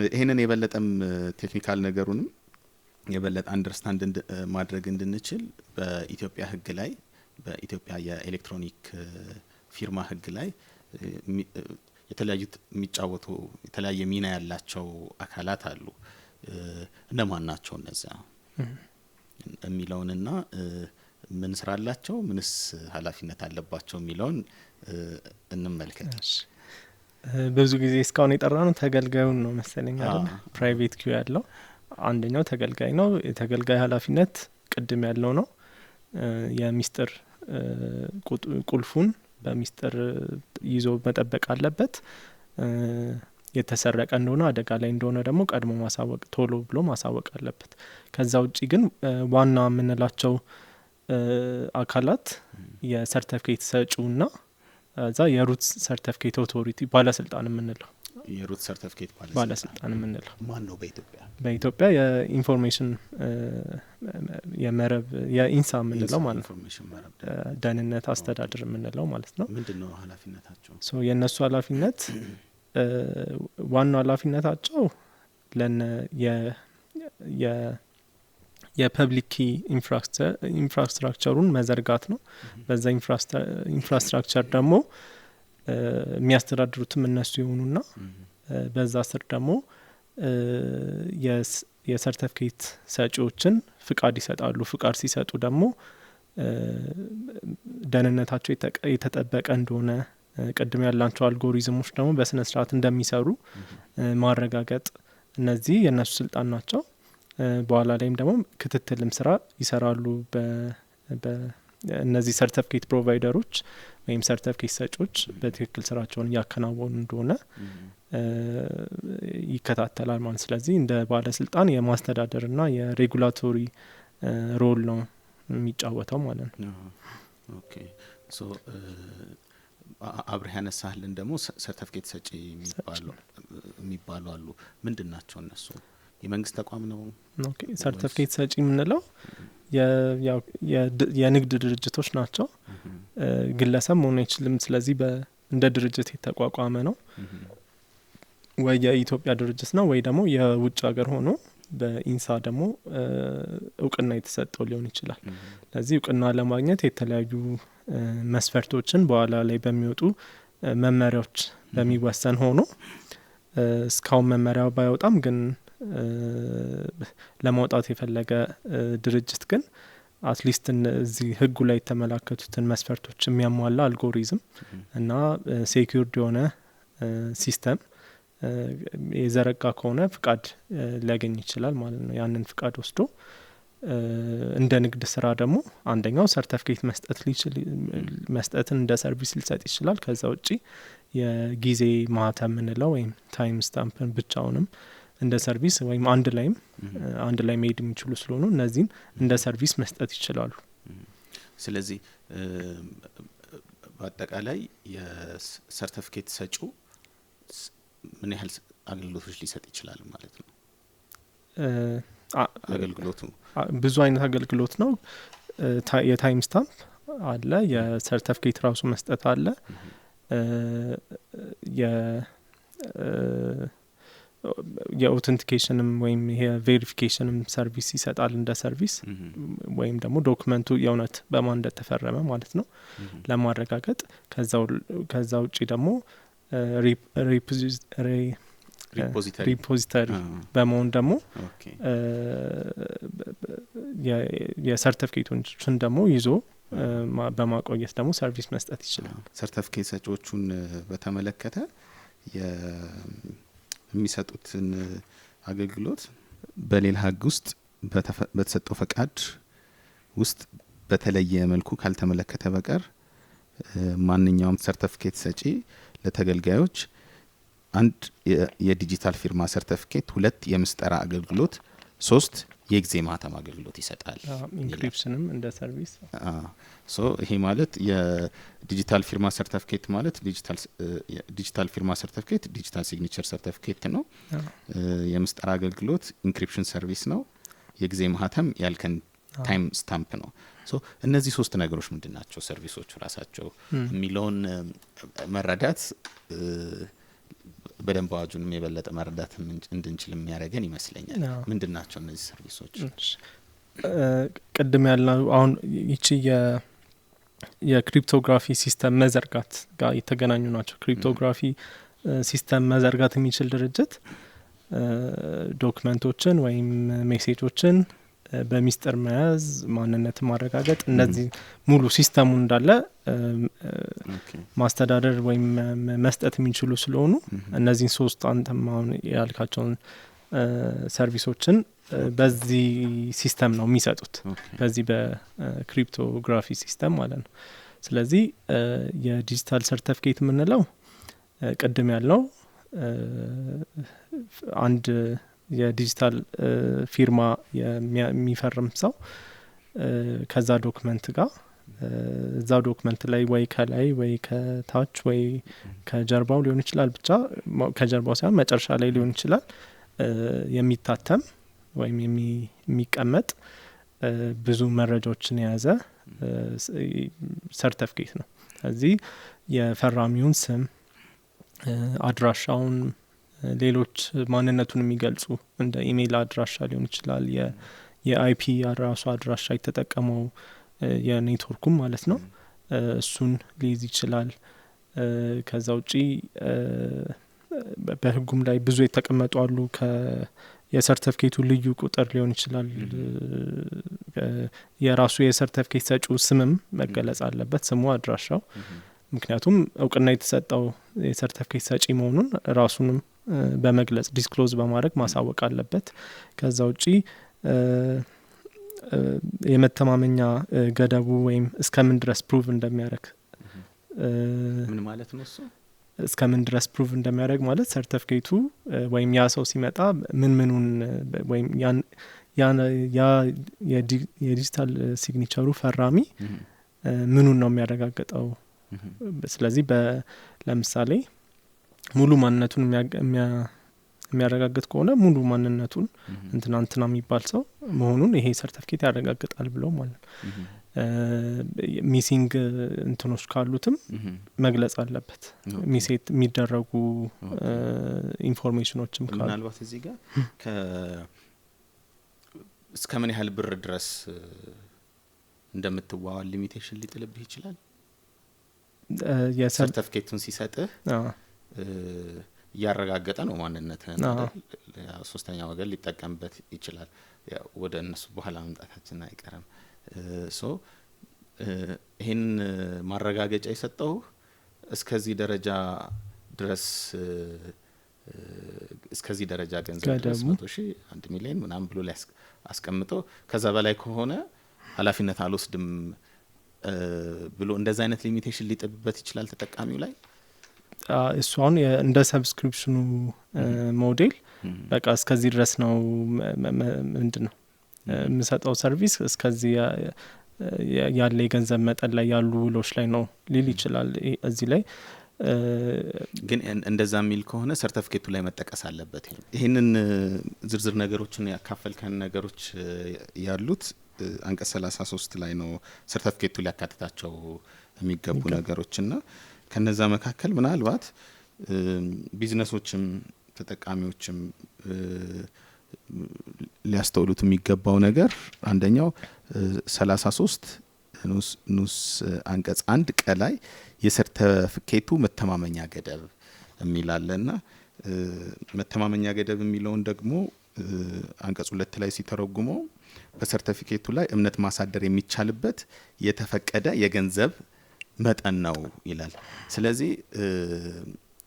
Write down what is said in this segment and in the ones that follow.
ይሄንን የበለጠም ቴክኒካል ነገሩንም የበለጠ አንደርስታንድ ማድረግ እንድንችል በኢትዮጵያ ህግ ላይ በኢትዮጵያ የኤሌክትሮኒክ ፊርማ ህግ ላይ የተለያዩ የሚጫወቱ የተለያየ ሚና ያላቸው አካላት አሉ። እነማን ናቸው እነዚያ የሚለውንና ምን ስራ አላቸው ምንስ ኃላፊነት አለባቸው የሚለውን እንመልከት። ብዙ ጊዜ እስካሁን የጠራነው ተገልጋዩን ነው መሰለኝ አይደል? ፕራይቬት ኪው ያለው አንደኛው ተገልጋይ ነው። የተገልጋይ ኃላፊነት ቅድም ያለው ነው። የሚስጥር ቁልፉን በሚስጥር ይዞ መጠበቅ አለበት። የተሰረቀ እንደሆነ አደጋ ላይ እንደሆነ ደግሞ ቀድሞ ማሳወቅ ቶሎ ብሎ ማሳወቅ አለበት። ከዛ ውጪ ግን ዋና የምንላቸው አካላት የሰርቲፊኬት ሰጪውና እዛ የሩት ሰርቲፊኬት ኦቶሪቲ ባለስልጣን የምንለው የሩት ሰርቲፊኬት ባለስልጣን የምንለው ማን ነው? በኢትዮጵያ የኢንፎርሜሽን የመረብ የኢንሳ የምንለው ማለት ነው። ደህንነት አስተዳደር የምንለው ማለት ነው። ምንድነው ኃላፊነታቸው? የነሱ ኃላፊነት ዋናው ኃላፊነታቸው የፐብሊክ ኢንፍራስትራክቸሩን መዘርጋት ነው። በዛ ኢንፍራስትራክቸር ደግሞ የሚያስተዳድሩትም እነሱ ይሆኑና በዛ ስር ደግሞ የሰርቲፊኬት ሰጪዎችን ፍቃድ ይሰጣሉ። ፍቃድ ሲሰጡ ደግሞ ደህንነታቸው የተጠበቀ እንደሆነ ቅድም ያላቸው አልጎሪዝሞች ደግሞ በስነ ስርዓት እንደሚሰሩ ማረጋገጥ እነዚህ የነሱ ስልጣን ናቸው። በኋላ ላይም ደግሞ ክትትልም ስራ ይሰራሉ። እነዚህ ሰርቲፊኬት ፕሮቫይደሮች ወይም ሰርቲፊኬት ሰጪዎች በትክክል ስራቸውን እያከናወኑ እንደሆነ ይከታተላል ማለት። ስለዚህ እንደ ባለስልጣን የማስተዳደርና የሬጉላቶሪ ሮል ነው የሚጫወተው ማለት ነው። ኦኬ ሶ አብረህ ያነሳህልን ደግሞ ሰርቲፊኬት ሰጪ የሚባሉ አሉ። ምንድናቸው እነሱ? የመንግስት ተቋም ነው? ኦኬ ሰርቲፊኬት ሰጪ የምንለው የንግድ ድርጅቶች ናቸው። ግለሰብ መሆን አይችልም። ስለዚህ እንደ ድርጅት የተቋቋመ ነው። ወይ የኢትዮጵያ ድርጅት ነው ወይ ደግሞ የውጭ ሀገር ሆኖ በኢንሳ ደግሞ እውቅና የተሰጠው ሊሆን ይችላል። ስለዚህ እውቅና ለማግኘት የተለያዩ መስፈርቶችን በኋላ ላይ በሚወጡ መመሪያዎች በሚወሰን ሆኖ እስካሁን መመሪያው ባይወጣም ግን ለማውጣት የፈለገ ድርጅት ግን አትሊስት እዚህ ህጉ ላይ የተመላከቱትን መስፈርቶች የሚያሟላ አልጎሪዝም እና ሴኩርድ የሆነ ሲስተም የዘረጋ ከሆነ ፍቃድ ሊያገኝ ይችላል ማለት ነው። ያንን ፍቃድ ወስዶ እንደ ንግድ ስራ ደግሞ አንደኛው ሰርቲፊኬት መስጠትን እንደ ሰርቪስ ሊሰጥ ይችላል። ከዛ ውጪ የጊዜ ማህተም የምንለው ወይም ታይም ስታምፕን ብቻውንም እንደ ሰርቪስ ወይም አንድ ላይ መሄድ የሚችሉ ስለሆኑ እነዚህን እንደ ሰርቪስ መስጠት ይችላሉ። ስለዚህ በአጠቃላይ የሰርቲፊኬት ሰጪው ምን ያህል አገልግሎቶች ሊሰጥ ይችላል ማለት ነው? አገልግሎቱ ብዙ አይነት አገልግሎት ነው። የታይም ስታምፕ አለ፣ የሰርቲፊኬት ራሱ መስጠት አለ፣ የኦተንቲኬሽንም ወይም የቬሪፊኬሽንም ሰርቪስ ይሰጣል እንደ ሰርቪስ ወይም ደግሞ ዶክመንቱ የእውነት በማን እንደተፈረመ ማለት ነው ለማረጋገጥ። ከዛ ውጪ ደግሞ ሪፖዚተሪ በመሆን ደግሞ የሰርቲፊኬቶችን ደግሞ ይዞ በማቆየት ደግሞ ሰርቪስ መስጠት ይችላል። ሰርቲፊኬት ሰጪዎቹን በተመለከተ የሚሰጡትን አገልግሎት በሌላ ህግ ውስጥ በተሰጠው ፈቃድ ውስጥ በተለየ መልኩ ካልተመለከተ በቀር ማንኛውም ሰርቲፊኬት ሰጪ ለተገልጋዮች አንድ የዲጂታል ፊርማ ሰርቲፊኬት፣ 2 የምስጠራ አገልግሎት፣ 3 የጊዜ ማህተም አገልግሎት ይሰጣል። ኢንክሪፕሽንም እንደ ሰርቪስ ይሄ ማለት የዲጂታል ፊርማ ሰርቲፊኬት ማለት ዲጂታል ፊርማ ሰርቲፊኬት ዲጂታል ሲግኒቸር ሰርቲፊኬት ነው። የምስጠራ አገልግሎት ኢንክሪፕሽን ሰርቪስ ነው። የጊዜ ማህተም ያልከን ታይም ስታምፕ ነው። እነዚህ 3 ነገሮች ምንድናቸው ሰርቪሶቹ ራሳቸው የሚለውን መረዳት በደንብ አዋጁንም የበለጠ መረዳት እንድንችል የሚያደርገን ይመስለኛል። ምንድናቸው እነዚህ ሰርቪሶች? ቅድም ያልነው አሁን ይቺ የክሪፕቶግራፊ ሲስተም መዘርጋት ጋር የተገናኙ ናቸው። ክሪፕቶግራፊ ሲስተም መዘርጋት የሚችል ድርጅት ዶክመንቶችን ወይም ሜሴጆችን በሚስጥር መያዝ፣ ማንነትን ማረጋገጥ፣ እነዚህ ሙሉ ሲስተሙ እንዳለ ማስተዳደር ወይም መስጠት የሚችሉ ስለሆኑ እነዚህን ሶስት አንተም አሁን ያልካቸውን ሰርቪሶችን በዚህ ሲስተም ነው የሚሰጡት፣ በዚህ በክሪፕቶግራፊ ሲስተም ማለት ነው። ስለዚህ የዲጂታል ሰርቲፊኬት የምንለው ቅድም ያለው አንድ የዲጂታል ፊርማ የሚፈርም ሰው ከዛ ዶክመንት ጋር እዛ ዶክመንት ላይ ወይ ከላይ ወይ ከታች ወይ ከጀርባው ሊሆን ይችላል፣ ብቻ ከጀርባው ሳይሆን መጨረሻ ላይ ሊሆን ይችላል የሚታተም ወይም የሚቀመጥ ብዙ መረጃዎችን የያዘ ሰርቲፊኬት ነው። ስለዚህ የፈራሚውን ስም፣ አድራሻውን፣ ሌሎች ማንነቱን የሚገልጹ እንደ ኢሜይል አድራሻ ሊሆን ይችላል፣ የአይፒ ራሱ አድራሻ የተጠቀመው የኔትወርኩም ማለት ነው፣ እሱን ሊይዝ ይችላል። ከዛ ውጪ በህጉም ላይ ብዙ የተቀመጡ አሉ። የሰርቲፊኬቱ ልዩ ቁጥር ሊሆን ይችላል፣ የራሱ የሰርቲፊኬት ሰጪው ስምም መገለጽ አለበት፣ ስሙ፣ አድራሻው። ምክንያቱም እውቅና የተሰጠው የሰርቲፊኬት ሰጪ መሆኑን ራሱንም በመግለጽ ዲስክሎዝ በማድረግ ማሳወቅ አለበት። ከዛ ውጪ የመተማመኛ ገደቡ ወይም እስከምን ድረስ ፕሩቭ እንደሚያደርግ ምን ማለት ነው እሱ? እስከምን ድረስ ፕሩቭ እንደሚያደርግ ማለት ሰርቲፊኬቱ ወይም ያ ሰው ሲመጣ ምኑን ወይም ያ የዲጂታል ሲግኒቸሩ ፈራሚ ምኑን ነው የሚያረጋግጠው። ስለዚህ ለምሳሌ ሙሉ ማንነቱን የሚያረጋግጥ ከሆነ ሙሉ ማንነቱን እንትና የሚባል ሰው መሆኑን ይሄ ሰርቲፊኬት ያረጋግጣል ብሎ ማለት ነው። ሚሲንግ እንትኖች ካሉትም መግለጽ አለበት። ሚሴት የሚደረጉ ኢንፎርሜሽኖችም ካሉ ምናልባት እዚህ ጋር እስከ ምን ያህል ብር ድረስ እንደምትዋዋል ሊሚቴሽን ሊጥልብህ ይችላል። ሰርቲፊኬቱን ሲሰጥህ እያረጋገጠ ነው ማንነትህን አይደል? ሶስተኛ ወገን ሊጠቀምበት ይችላል። ወደ እነሱ በኋላ መምጣታችን አይቀርም። ይህን ማረጋገጫ የሰጠው እስከዚህ ደረጃ ድረስ እስከዚህ ደረጃ ገንዘብ ድረስ 100,000 1 ሚሊዮን ምናምን ብሎ ላይ አስቀምጠው ከዛ በላይ ከሆነ ኃላፊነት አልወስድም ብሎ እንደዛ አይነት ሊሚቴሽን ሊጥብበት ይችላል ተጠቃሚው ላይ። እሱ አሁን እንደ ሰብስክሪፕሽኑ ሞዴል በቃ እስከዚህ ድረስ ነው ምንድነው የምሰጠው ሰርቪስ እስከዚህ ያለ የገንዘብ መጠን ላይ ያሉ ውሎች ላይ ነው ሊል ይችላል። እዚህ ላይ ግን እንደዛ የሚል ከሆነ ሰርቲፊኬቱ ላይ መጠቀስ አለበት። ይሄንን ዝርዝር ነገሮችን ያካፈልከን ነገሮች ያሉት አንቀጽ 33 ላይ ነው ሰርቲፊኬቱ ሊያካትታቸው የሚገቡ ነገሮችና ከነዛ መካከል ምናልባት ቢዝነሶችም ተጠቃሚዎችም ሊያስተውሉት የሚገባው ነገር አንደኛው 33 ንዑስ አንቀጽ 1 ቀላይ የሰርቲፊኬቱ መተማመኛ ገደብ የሚላለና መተማመኛ ገደብ የሚለውን ደግሞ አንቀጽ 2 ላይ ሲተረጉመው በሰርቲፊኬቱ ላይ እምነት ማሳደር የሚቻልበት የተፈቀደ የገንዘብ መጠን ነው ይላል። ስለዚህ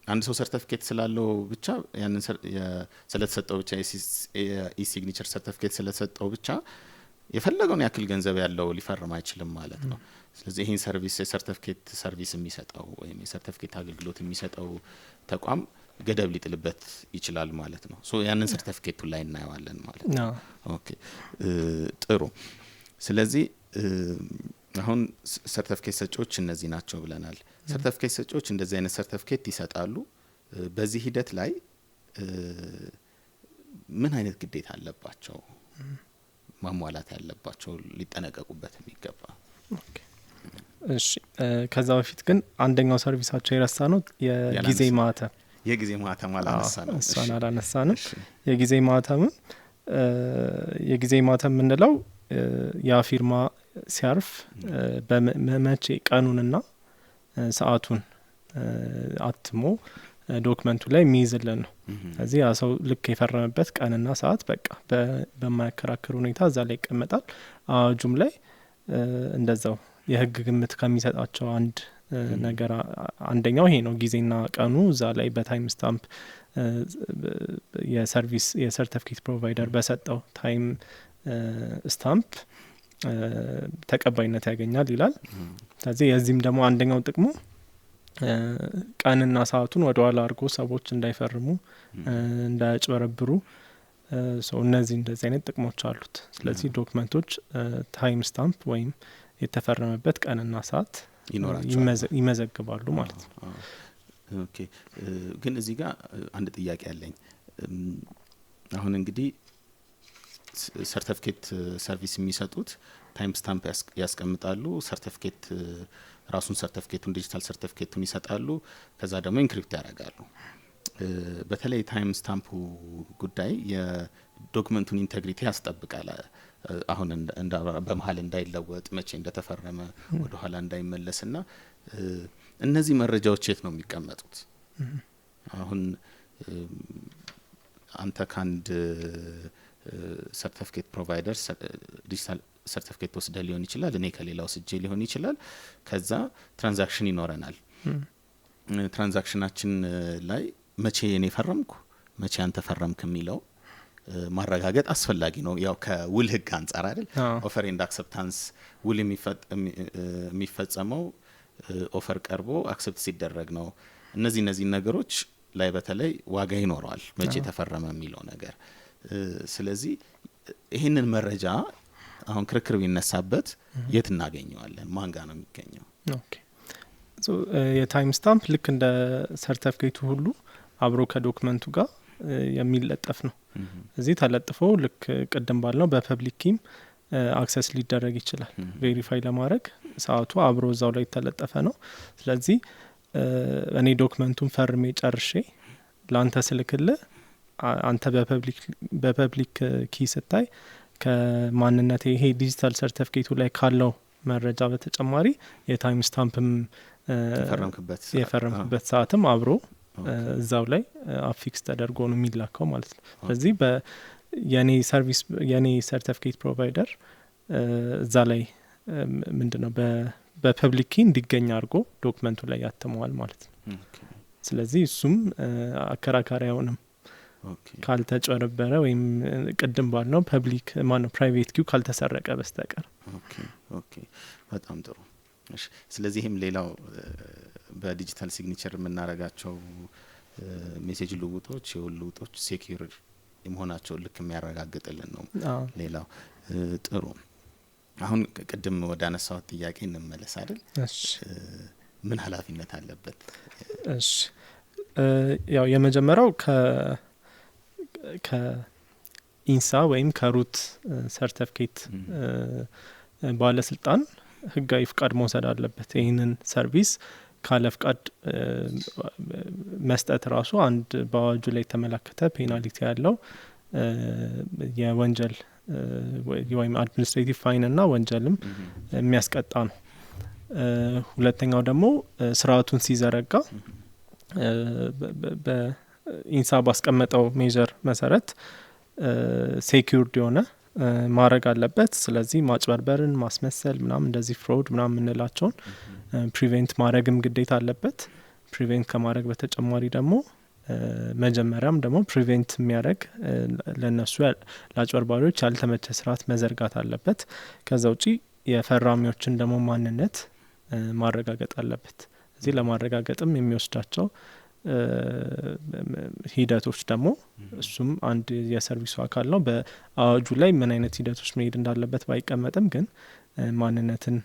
አንድ ሰው ሰርቲፊኬት ስላለው ብቻ ያንን ስለተሰጠው ብቻ የኢሲግኒቸር ሰርቲፊኬት ስለተሰጠው ብቻ የፈለገውን ያክል ገንዘብ ያለው ሊፈርም አይችልም ማለት ነው። ስለዚህ ይሄን ሰርቪስ የሰርቲፊኬት ሰርቪስ የሚሰጠው ወይም የሰርቲፊኬት አገልግሎት የሚሰጠው ተቋም ገደብ ሊጥልበት ይችላል ማለት ነው። ያንን ሰርቲፊኬቱ ላይ እናየዋለን ማለት ነው። ኦኬ ጥሩ። ስለዚህ አሁን ሰርቲፊኬት ሰጪዎች እነዚህ ናቸው ብለናል። ሰርቲፊኬት ሰጪዎች እንደዚህ አይነት ሰርቲፊኬት ይሰጣሉ። በዚህ ሂደት ላይ ምን አይነት ግዴታ አለባቸው ማሟላት ያለባቸው ሊጠነቀቁበት የሚገባ? እሺ ከዛ በፊት ግን አንደኛው ሰርቪሳቸው የረሳ ነው የጊዜ ማህተም። የጊዜ ማህተም አላነሳ ነው እሷን አላነሳንም። የጊዜ ማህተም ምንለው ያ ፊርማ ሲያርፍ በመቼ ቀኑንና ሰዓቱን አትሞ ዶክመንቱ ላይ የሚይዝልን ነው። ስለዚህ ያ ሰው ልክ የፈረመበት ቀንና ሰዓት በቃ በማያከራክር ሁኔታ እዛ ላይ ይቀመጣል። አዋጁም ላይ እንደዛው የህግ ግምት ከሚሰጣቸው አንድ ነገር አንደኛው ይሄ ነው። ጊዜና ቀኑ እዛ ላይ በታይም ስታምፕ የሰርቪስ የሰርቲፊኬት ፕሮቫይደር በሰጠው ታይም ስታምፕ ተቀባይነት ያገኛል ይላል። ስለዚህ የዚህም ደግሞ አንደኛው ጥቅሙ ቀንና ሰዓቱን ወደ ኋላ አድርጎ ሰዎች እንዳይፈርሙ እንዳያጭበረብሩ እነዚህ እንደዚህ አይነት ጥቅሞች አሉት። ስለዚህ ዶክመንቶች ታይም ስታምፕ ወይም የተፈረመበት ቀንና ሰዓት ይመዘግባሉ ማለት ነው። ኦኬ ግን እዚህ ጋር አንድ ጥያቄ አለኝ። አሁን እንግዲህ ሰርቲፊኬት ሰርቪስ የሚሰጡት ታይም ስታምፕ ያስቀምጣሉ። ሰርቲፊኬት ራሱን ሰርቲፊኬቱን ዲጂታል ሰርቲፊኬቱን ይሰጣሉ። ከዛ ደግሞ ኢንክሪፕት ያደርጋሉ። በተለይ ታይም ስታምፑ ጉዳይ የዶክመንቱን ኢንቴግሪቲ ያስጠብቃል። አሁን በመሀል እንዳይለወጥ መቼ እንደተፈረመ ወደ ኋላ እንዳይመለስና እነዚህ መረጃዎች የት ነው የሚቀመጡት? አሁን አንተ ካንድ ሰርቲፊኬት ፕሮቫይደር ዲጂታል ሰርቲፊኬት ወስደ ሊሆን ይችላል፣ እኔ ከሌላው ስጄ ሊሆን ይችላል። ከዛ ትራንዛክሽን ይኖረናል። ትራንዛክሽናችን ላይ መቼ እኔ ፈረምኩ መቼ አንተ ፈረምክ የሚለው ማረጋገጥ አስፈላጊ ነው። ያው ከውል ህግ አንጻር አይደል? ኦፈር ኤንድ አክሰፕታንስ ውል የሚፈጸመው ኦፈር ቀርቦ አክሰፕት ሲደረግ ነው። እነዚህ ነገሮች ላይ በተለይ ዋጋ ይኖረዋል መቼ ተፈረመ የሚለው ነገር። ስለዚህ ይህንን መረጃ አሁን ክርክር ቢነሳበት የት እናገኘዋለን? ማን ጋር ነው የሚገኘው? ኦኬ የታይም ስታምፕ ልክ እንደ ሰርቲፊኬቱ ሁሉ አብሮ ከዶክመንቱ ጋር የሚለጠፍ ነው። እዚህ ተለጥፎ ልክ ቅድም ባልነው በፐብሊክ ኪም አክሰስ ሊደረግ ይችላል። ቬሪፋይ ለማድረግ ሰዓቱ አብሮ እዛው ላይ የተለጠፈ ነው። ስለዚህ እኔ ዶክመንቱን ፈርሜ ጨርሼ ላንተ ስልክልህ አንተ በፐብሊክ ኪ ስታይ ከማንነቴ ይሄ ዲጂታል ሰርቲፊኬቱ ላይ ካለው መረጃ በተጨማሪ የታይም ስታምፕም የፈረምክበት ሰዓትም አብሮ እዛው ላይ አፊክስ ተደርጎ ነው የሚላከው ማለት ነው። ስለዚህ የኔ ሰርቲፊኬት ፕሮቫይደር እዛ ላይ ምንድነው በፐብሊክ ኪ እንዲገኝ አድርጎ ዶክመንቱ ላይ ያትመዋል ማለት ነው። ስለዚህ እሱም አከራካሪ አይሆንም ካልተጨረበረ ወይም ቅድም ባልነው ፐብሊክ ማነው ፕራይቬት ኪው ካልተሰረቀ በስተቀር። ኦኬ በጣም ጥሩ። እሺ ስለዚህም ሌላው በዲጂታል ሲግኒቸር የምናረጋቸው ሜሴጅ ልውጦች የውል ልውጦች ሴኩር የመሆናቸው ልክ የሚያረጋግጥልን ነው። ሌላው ጥሩ። አሁን ቅድም ወደ አነሳው ጥያቄ እንመለስ አይደል? እሺ ምን ኃላፊነት አለበት? እሺ ያው የመጀመሪያው ከኢንሳ ወይም ከሩት ሰርቲፊኬት ባለስልጣን ህጋዊ ፍቃድ መውሰድ አለበት። ይህንን ሰርቪስ ካለ ፍቃድ መስጠት ራሱ አንድ በአዋጁ ላይ የተመለከተ ፔናሊቲ ያለው የወንጀል ወይም አድሚኒስትሬቲቭ ፋይን እና ወንጀልም የሚያስቀጣ ነው። ሁለተኛው ደግሞ ስርዓቱን ሲዘረጋ በኢንሳ ባስቀመጠው ሜጀር መሰረት ሴኩርድ የሆነ ማድረግ አለበት። ስለዚህ ማጭበርበርን፣ ማስመሰል ምናምን እንደዚህ ፍሮድ ምናምን የምንላቸውን ፕሪቬንት ማድረግም ግዴታ አለበት። ፕሪቬንት ከማድረግ በተጨማሪ ደግሞ መጀመሪያም ደግሞ ፕሪቬንት የሚያደርግ ለነሱ ለአጭበርባሪዎች ያልተመቸ ስርዓት መዘርጋት አለበት። ከዛ ውጪ የፈራሚዎችን ደግሞ ማንነት ማረጋገጥ አለበት። እዚህ ለማረጋገጥም የሚወስዳቸው ሂደቶች ደግሞ እሱም አንድ የሰርቪሱ አካል ነው። በአዋጁ ላይ ምን አይነት ሂደቶች መሄድ እንዳለበት ባይቀመጥም ግን ማንነትን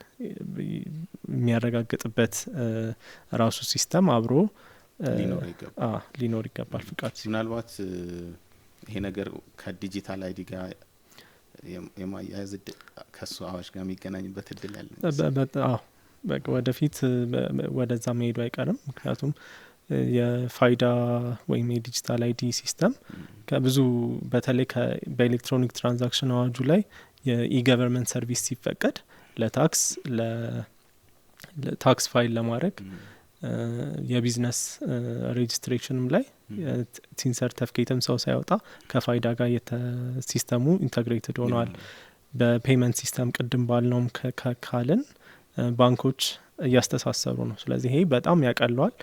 የሚያረጋግጥበት ራሱ ሲስተም አብሮ ሊኖር ይገባል። ፍቃድ ምናልባት ይሄ ነገር ከዲጂታል አይዲ ጋር የማያያዝ ከሱ አዋጅ ጋር የሚገናኝበት እድል ያለ በቃ ወደፊት ወደዛ መሄዱ አይቀርም። ምክንያቱም የፋይዳ ወይም የዲጂታል አይዲ ሲስተም ከብዙ በተለይ በኤሌክትሮኒክ ትራንዛክሽን አዋጁ ላይ የኢ-ገቨርንመንት ሰርቪስ ሲፈቀድ ለታክስ ፋይል ለማድረግ የቢዝነስ ሬጅስትሬሽንም ላይ ቲን ሰርተፍኬትም ሰው ሳይወጣ ከፋይዳ ጋር ሲስተሙ ኢንተግሬትድ ሆነዋል። በፔመንት ሲስተም ቅድም ባልነውም ካልን ባንኮች እያስተሳሰሩ ነው። ስለዚህ ይሄ በጣም ያቀለዋል።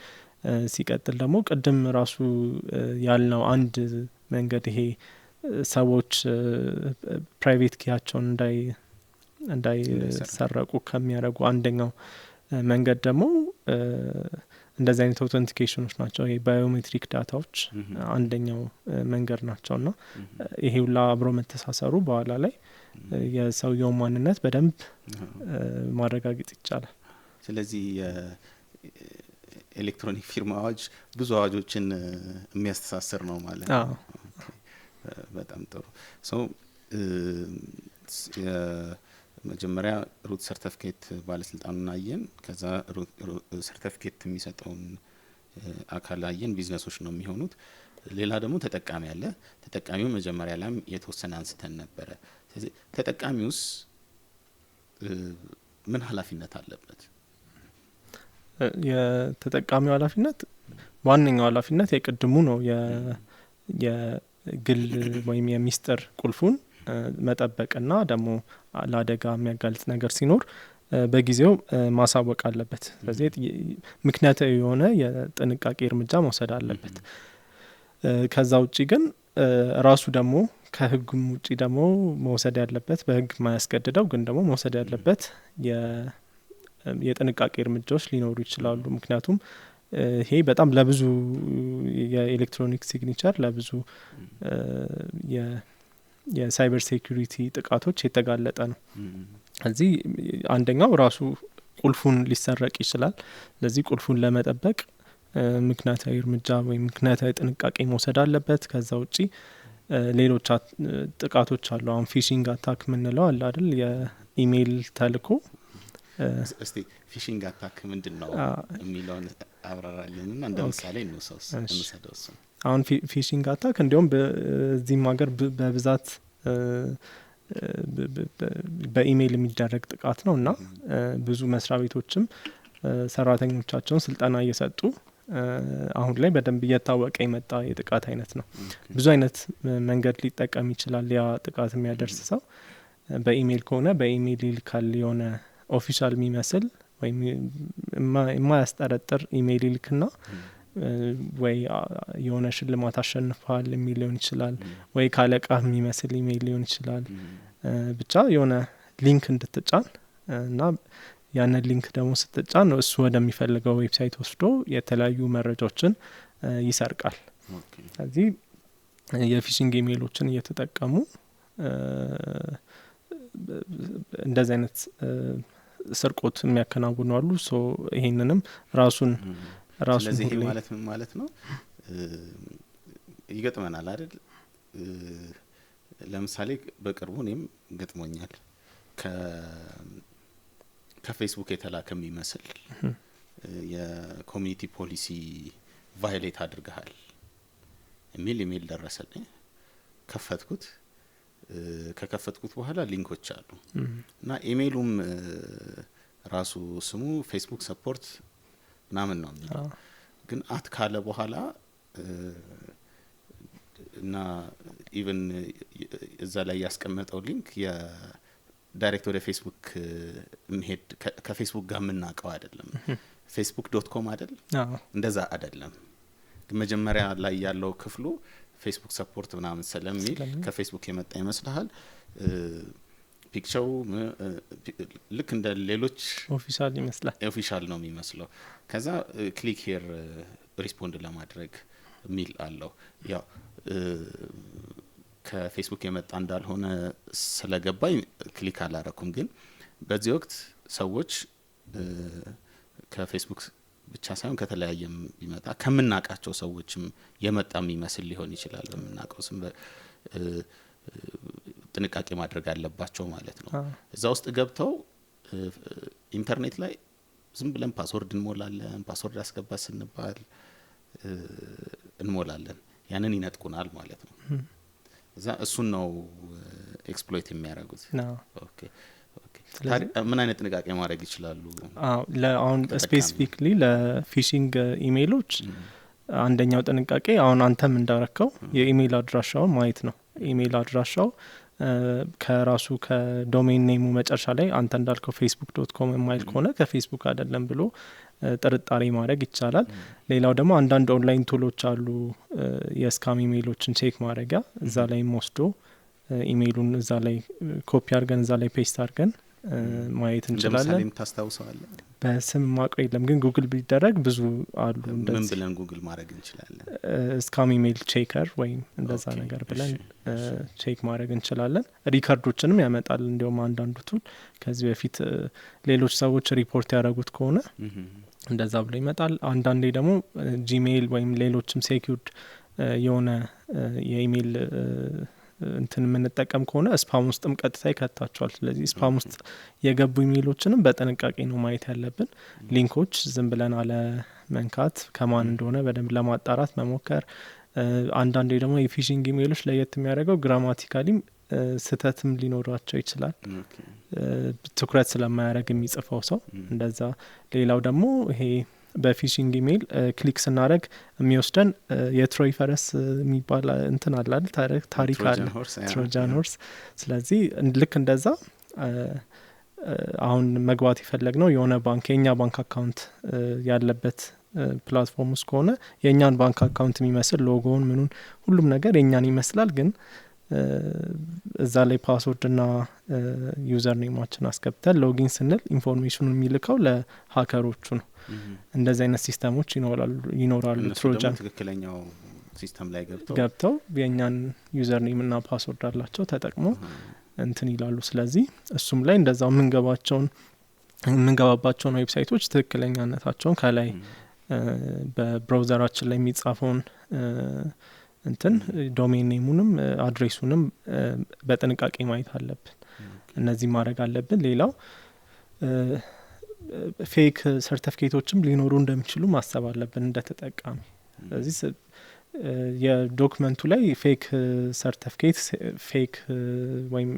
ሲቀጥል ደግሞ ቅድም ራሱ ያልነው አንድ መንገድ ይሄ ሰዎች ፕራይቬት ኪያቸውን እንዳይሰረቁ ከሚያደርጉ አንደኛው መንገድ ደግሞ እንደዚህ አይነት አውተንቲኬሽኖች ናቸው። ይሄ ባዮሜትሪክ ዳታዎች አንደኛው መንገድ ናቸውና ይሄ ሁላ አብሮ መተሳሰሩ በኋላ ላይ የሰውየው ማንነት በደንብ ማረጋገጥ ይቻላል። ስለዚህ የኤሌክትሮኒክ ፊርማ አዋጅ ብዙ አዋጆችን የሚያስተሳስር ነው ማለት ነው። በጣም ጥሩ። መጀመሪያ ሩት ሰርቲፊኬት ባለስልጣኑን አየን። ከዛ ሰርቲፊኬት የሚሰጠውን አካል አየን። ቢዝነሶች ነው የሚሆኑት። ሌላ ደግሞ ተጠቃሚ አለ። ተጠቃሚው መጀመሪያ ላይም የተወሰነ አንስተን ነበረ። ስለዚህ ተጠቃሚውስ ምን ኃላፊነት አለበት? የተጠቃሚው ኃላፊነት ዋነኛው ኃላፊነት የቅድሙ ነው። የግል ወይም የሚስጥር ቁልፉን መጠበቅና ደግሞ ለአደጋ የሚያጋልጥ ነገር ሲኖር በጊዜው ማሳወቅ አለበት። ስለዚህ ምክንያታዊ የሆነ የጥንቃቄ እርምጃ መውሰድ አለበት። ከዛ ውጪ ግን ራሱ ደግሞ ከህጉም ውጪ ደግሞ መውሰድ ያለበት በህግ ማያስገድደው ግን ደግሞ መውሰድ ያለበት የጥንቃቄ እርምጃዎች ሊኖሩ ይችላሉ። ምክንያቱም ይሄ በጣም ለብዙ የኤሌክትሮኒክ ሲግኒቸር ለብዙ የሳይበር ሴኩሪቲ ጥቃቶች የተጋለጠ ነው። እዚህ አንደኛው ራሱ ቁልፉን ሊሰረቅ ይችላል። ለዚህ ቁልፉን ለመጠበቅ ምክንያታዊ እርምጃ ወይም ምክንያታዊ ጥንቃቄ መውሰድ አለበት። ከዛ ውጪ ሌሎች ጥቃቶች አሉ። አሁን ፊሽንግ አታክ የምንለው አለ አይደል? የኢሜይል ተልኮ። እስቲ ፊሽንግ አታክ ምንድነው የሚለውን አብራራልንና እንደ ምሳሌ እንውሰደው። አሁን ፊሽንግ አታክ እንዲሁም በዚህም ሀገር በብዛት በኢሜይል የሚደረግ ጥቃት ነው እና ብዙ መስሪያ ቤቶችም ሰራተኞቻቸውን ስልጠና እየሰጡ አሁን ላይ በደንብ እየታወቀ የመጣ የጥቃት አይነት ነው። ብዙ አይነት መንገድ ሊጠቀም ይችላል። ያ ጥቃት የሚያደርስ ሰው በኢሜይል ከሆነ በኢሜይል ይልካል። የሆነ ኦፊሻል የሚመስል ወይም የማያስጠረጥር ኢሜይል ይልክና ወይ የሆነ ሽልማት አሸንፈዋል የሚል ሊሆን ይችላል፣ ወይ ካለቃ የሚመስል ኢሜይል ሊሆን ይችላል። ብቻ የሆነ ሊንክ እንድትጫን እና ያንን ሊንክ ደግሞ ስትጫን እሱ ወደሚፈልገው ዌብሳይት ወስዶ የተለያዩ መረጃዎችን ይሰርቃል። ስለዚህ የፊሽንግ ኢሜይሎችን እየተጠቀሙ እንደዚህ አይነት ስርቆት የሚያከናውኑ አሉ። ይሄንንም ራሱን ስለዚህ ይሄ ማለት ምን ማለት ነው? ይገጥመናል አይደል? ለምሳሌ በቅርቡ እኔም ገጥሞኛል። ከፌስቡክ የተላከ የሚመስል የኮሚኒቲ ፖሊሲ ቫዮሌት አድርገሃል የሚል ኢሜይል ደረሰልኝ። ከከፈትኩት በኋላ ሊንኮች አሉ እና ኢሜይሉም ራሱ ስሙ ፌስቡክ ሰፖርት ምናምን ነው የሚለው። ግን ካለ በኋላ እና ኢቭን እዛ ላይ ያስቀመጠው ሊንክ ዳይሬክት ወደ ፌስቡክ መሄድ ከፌስቡክ ጋር የምናውቀው አይደለም። facebook.com አይደል? እንደዛ አይደለም። ግን መጀመሪያ ላይ ያለው ክፍሉ ፌስቡክ ሰፖርት ምናምን ስለሚል ከፌስቡክ የመጣ ይመስልሃል። ፒክቸሩ ልክ እንደ ሌሎች ኦፊሻል ይመስላል። ኦፊሻል ነው የሚመስለው። ከዛ ክሊክ ሄር ሪስፖንድ ለማድረግ ሚል አለው። ያው ከፌስቡክ የመጣ እንዳልሆነ ስለገባኝ ክሊክ አላረኩም። ግን በዚህ ወቅት ሰዎች ከፌስቡክ ብቻ ሳይሆን ከተለያየም ቢመጣ ከምናቃቸው ሰዎችም የመጣ የሚመስል ሊሆን ይችላል። በምናቀው ስም ጥንቃቄ ማድረግ አለባቸው ማለት ነው። እዛ ውስጥ ገብተው ኢንተርኔት ላይ ዝም ብለን ፓስወርድ እንሞላለን። ፓስወርድ አስገባ ስንባል እንሞላለን ያንን ይነጥቁናል ማለት ነው እዛ እሱን ነው ኤክስፕሎይት የሚያደርጉት ኦኬ ምን አይነት ጥንቃቄ ማድረግ ይችላሉ ለአሁን ስፔሲፊክሊ ለፊሺንግ ኢሜይሎች አንደኛው ጥንቃቄ አሁን አንተም እንዳረከው የኢሜይል አድራሻውን ማየት ነው ኢሜይል አድራሻው ከራሱ ከዶሜን ኔሙ መጨረሻ ላይ አንተ እንዳልከው facebook.com የማይል ከሆነ ከፌስቡክ አይደለም ብሎ ጥርጣሬ ማድረግ ይቻላል ሌላው ደግሞ አንዳንድ ኦንላይን ቱሎች አሉ የስካም ኢሜይሎችን ቼክ ማድረጊያ እዛ ላይ ወስዶ ኢሜይሉን እዛ ላይ ኮፒ አድርገን እዛ ላይ ፔስት አድርገን ማየት እንችላለን ለምሳሌ ታስታውሳለህ በስም ማቀው የለም ግን ጉግል ቢደረግ ብዙ አሉ ምን ብለን ጉግል ማድረግ እንችላለን ስካም ኢሜይል ቼከር ወይም እንደዛ ነገር ብለን ቼክ ማድረግ እንችላለን ሪከርዶችንም ያመጣል እንዲያውም አንዳንዱ ቱል ከዚህ በፊት ሌሎች ሰዎች ሪፖርት ያደረጉት ከሆነ እንደዛ ብሎ ይመጣል አንዳንዴ ደግሞ ጂሜይል ወይም ሌሎችም ሴኪዩርድ የሆነ የኢሜይል እንትን የምንጠቀም ከሆነ ስፓም ውስጥም ቀጥታ ይከታቸዋል ስለዚህ ስፓም ውስጥ የገቡ ኢሜይሎችንም በጥንቃቄ ነው ማየት ያለብን ሊንኮች ዝም ብለን አለ መንካት ከማን እንደሆነ በደንብ ለማጣራት መሞከር አንዳንዴ ደግሞ የፊሺንግ ኢሜይሎች ለየት የሚያደርገው ግራማቲካሊም ስተትም ሊኖራቸው ይችላል ትኩረት ስለማያደርግ የሚጽፈው ሰው እንደዛ ሌላው ደግሞ ይሄ በፊሺንግ ኢሜይል ክሊክ ስናደርግ የሚወስደን የትሮይ ፈረስ የሚባል እንትን አለ አይደል ታሪክ አለ ትሮጃን ሆርስ ስለዚህ ልክ እንደዛ አሁን መግባት የፈለግነው የሆነ ባንክ የኛ ባንክ አካውንት ያለበት ፕላትፎርም ውስጥ ከሆነ የኛን ባንክ አካውንት የሚመስል ሎጎውን ምኑን ሁሉም ነገር የኛን ይመስላል ግን እዛ ላይ ፓስወርድና ዩዘር ኔማችን አስገብተን ሎጊን ስንል ኢንፎርሜሽኑን የሚልከው ለሀከሮቹ ነው እንደዚህ አይነት ሲስተሞች ይኖራሉ ትሮጃን ትክክለኛው ሲስተም ላይ ገብተው የኛን ዩዘር ኔም እና ፓስወርድ አላቸው ተጠቅመው እንትን ይላሉ ስለዚህ እሱም ላይ እንደዛው የምንገባባቸውን ዌብሳይቶች ትክክለኛነታቸውን ከላይ በብራውዘራችን ላይ የሚጻፈውን እንትን ዶሜን ኔሙንም አድሬሱንም በጥንቃቄ ማየት አለብን እነዚህ ማድረግ አለብን ሌላው ፌክ ሰርቲፊኬቶችም ሊኖሩ እንደሚችሉ ማሰብ አለብን እንደተጠቃሚ ስለዚህ የዶክመንቱ ላይ ፌክ ሰርቲፊኬት ፌክ ወይም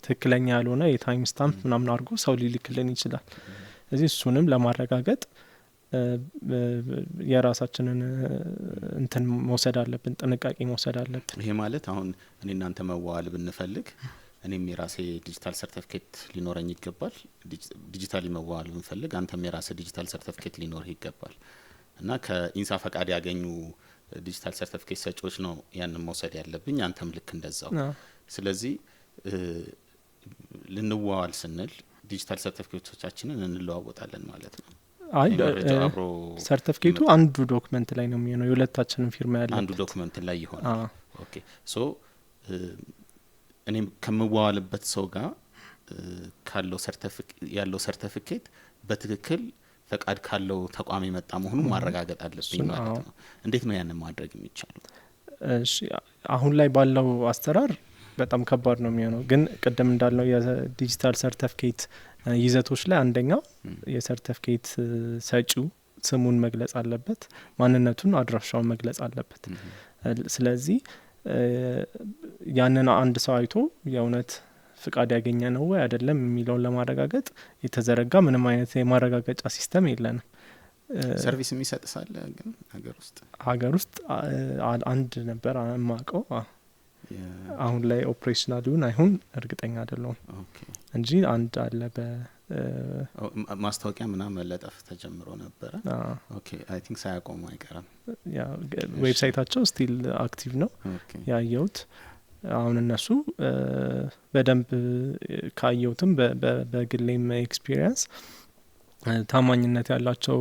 ትክክለኛ ያልሆነ የታይም ስታምፕ ምናምን አድርጎ ሰው ሊልክልን ይችላል ስለዚህ እሱንም ለማረጋገጥ የራሳችንን እንትን መውሰድ አለብን ጥንቃቄ መውሰድ አለብን ይሄ ማለት አሁን እኔ እናንተ መዋል ብንፈልግ እኔም የራሴ ዲጂታል ሰርቲፊኬት ሊኖረኝ ይገባል ዲጂታሊ መዋል ብንፈልግ አንተም የራሴ ዲጂታል ሰርቲፊኬት ሊኖር ይገባል እና ከኢንሳ ፈቃድ ያገኙ ዲጂታል ሰርቲፊኬት ሰጪዎች ነው ያንን መውሰድ ያለብኝ አንተም ልክ እንደዛው ስለዚህ ልንዋል ስንል ዲጂታል ሰርቲፊኬቶቻችንን እንለዋወጣለን ማለት ነው አይ ሰርቲፊኬቱ አንዱ ዶክመንት ላይ ነው የሚሆነው የሁለታችንን ፊርማ ያለው አንዱ ዶክመንት ላይ ይሆናል ኦኬ ሶ እኔም ከመዋዋልበት ሰው ጋር ያለው ሰርቲፊኬት በትክክል ፈቃድ ካለው ተቋም የመጣ መሆኑን ማረጋገጥ አለብኝ ማለት ነው እንዴት ነው ያንን ማድረግ የሚቻለው እሺ አሁን ላይ ባለው አስተራር በጣም ከባድ ነው የሚሆነው ግን ቀደም እንዳልነው የዲጂታል ሰርቲፊኬት ይዘቶች ላይ አንደኛው የሰርቲፊኬት ሰጪው ስሙን መግለጽ አለበት ማንነቱን አድራሻውን መግለጽ አለበት ስለዚህ ያንን አንድ ሰው አይቶ የእውነት ፍቃድ ያገኘ ነው ወይ አይደለም የሚለውን ለማረጋገጥ የተዘረጋ ምንም አይነት የማረጋገጫ ሲስተም የለንም ሰርቪስ የሚሰጥሳለ ግን ሀገር ውስጥ አንድ ነበር ማቀው አሁን ላይ ኦፕሬሽናል ይሁን አይሁን እርግጠኛ አይደለሁም እንጂ አንድ አለ ማስታወቂያ ምናምን መለጠፍ ተጀምሮ ነበር ኦኬ አይ ቲንክ ሳያቆሙ አይቀርም ያ ዌብሳይታቸው ስቲል አክቲቭ ነው ያየሁት አሁን እነሱ በደንብ ካየሁትም በግሌም ኤክስፒሪየንስ ታማኝነት ያላቸው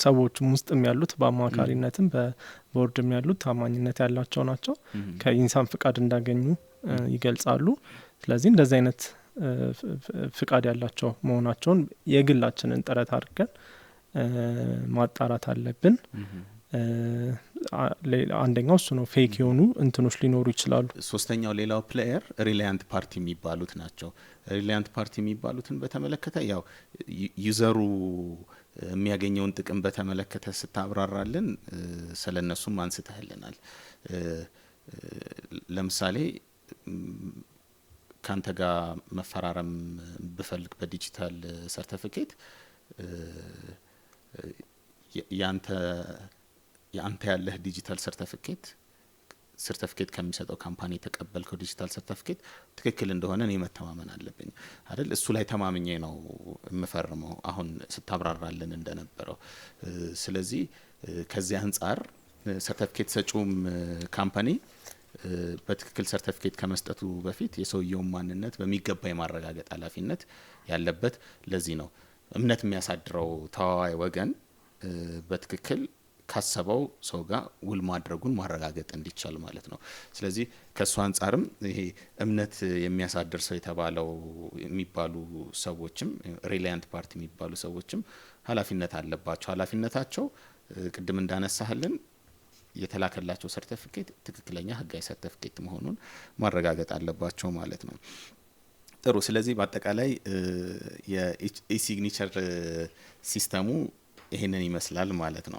ሰዎችም ውስጥም ያሉት በአማካሪነትም በቦርድም ያሉት ታማኝነት ያላቸው ናቸው ከኢንሳን ፍቃድ እንዳገኙ ይገልጻሉ ስለዚህ እንደዚህ አይነት ፍቃድ ያላቸው መሆናቸውን የግላችንን ጥረት አድርገን ማጣራት አለብን አንደኛው እሱ ነው ፌክ የሆኑ እንትኖች ሊኖሩ ይችላሉ ሶስተኛው ሌላው ፕሌየር ሪላያንት ፓርቲ የሚባሉት ናቸው ሪላያንት ፓርቲ የሚባሉትን በተመለከተ ያው ዩዘሩ የሚያገኘውን ጥቅም በተመለከተ ስታብራራልን ስለነሱም አንስተህልናል። ለምሳሌ ካንተ ጋር መፈራረም ብፈልግ በዲጂታል ሰርቲፊኬት ያንተ ያለህ ዲጂታል ሰርቲፊኬት ከሚሰጠው ካምፓኒ የተቀበልከው ዲጂታል ሰርቲፊኬት ትክክል እንደሆነ እኔ መተማመን አለብኝ አይደል? እሱ ላይ ተማምኜ ነው የምፈርመው አሁን ስታብራራልን እንደነበረው። ስለዚህ ከዚህ አንጻር ሰርቲፊኬት ሰጪውም ካምፓኒ በትክክል ሰርቲፊኬት ከመስጠቱ በፊት የሰውየውን ማንነት በሚገባ የማረጋገጥ ኃላፊነት ያለበት ለዚህ ነው እምነት የሚያሳድረው ተዋዋይ ወገን በትክክል ካሰበው ሰው ጋር ውል ማድረጉን ማረጋገጥ እንዲቻል ማለት ነው። ስለዚህ ከሱ አንጻርም ይሄ እምነት የሚያሳድር ሰው የተባለው የሚባሉ ሰዎችም ሪላያንት ፓርቲ የሚባሉ ሰዎችም ኃላፊነት አለባቸው። ኃላፊነታቸው ቅድም እንዳነሳህልን የተላከላቸው ሰርቲፊኬት ትክክለኛ ህጋዊ ሰርቲፊኬት መሆኑን ማረጋገጥ አለባቸው ማለት ነው። ጥሩ። ስለዚህ በአጠቃላይ የኢሲግኒቸር ሲስተሙ ይሄንን ይመስላል ማለት ነው።